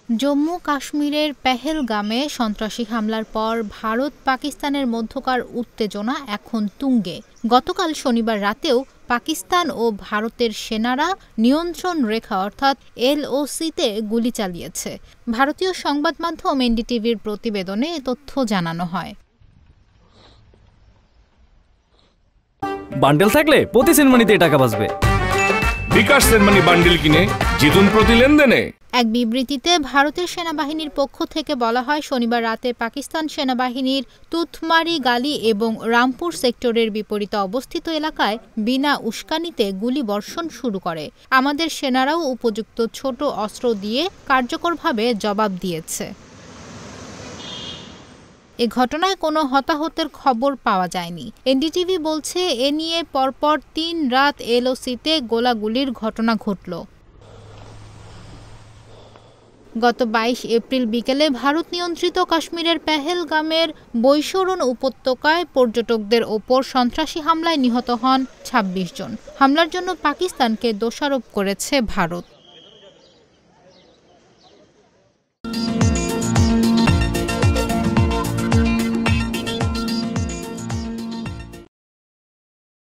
জম্মু কাশ্মীরের পেহেলগামে সন্ত্রাসী হামলার পর ভারত পাকিস্তানের মধ্যকার উত্তেজনা এখন তুঙ্গে। গতকাল শনিবার রাতেও পাকিস্তান ও ভারতের সেনারা নিয়ন্ত্রণ রেখা অর্থাৎ এলওসিতে গুলি চালিয়েছে। ভারতীয় সংবাদ মাধ্যম এনডিটিভির প্রতিবেদনে এ তথ্য জানানো হয়। বান্ডেল থাকলে প্রতি সেনমানিতে টাকা বাঁচবে। বিকাশ সেনমানি বান্ডেল কিনে জিতুন প্রতি লেনদেনে। এক বিবৃতিতে ভারতের সেনাবাহিনীর পক্ষ থেকে বলা হয়, শনিবার রাতে পাকিস্তান সেনাবাহিনীর তুথমারি গালি এবং রামপুর সেক্টরের বিপরীতে অবস্থিত এলাকায় বিনা উস্কানিতে গুলিবর্ষণ শুরু করে। আমাদের সেনারাও উপযুক্ত ছোট অস্ত্র দিয়ে কার্যকরভাবে জবাব দিয়েছে। এ ঘটনায় কোনো হতাহতের খবর পাওয়া যায়নি। এনডিটিভি বলছে, এ নিয়ে পরপর ৩ রাত এলওসিতে গোলাগুলির ঘটনা ঘটল। গত ২২ এপ্রিল বিকেলে ভারত নিয়ন্ত্রিত কাশ্মীরের পেহেলগামের বৈশরণ উপত্যকায় পর্যটকদের ওপর সন্ত্রাসী হামলায় নিহত হন ২৬ জন। হামলার জন্য পাকিস্তানকে দোষারোপ করেছে ভারত।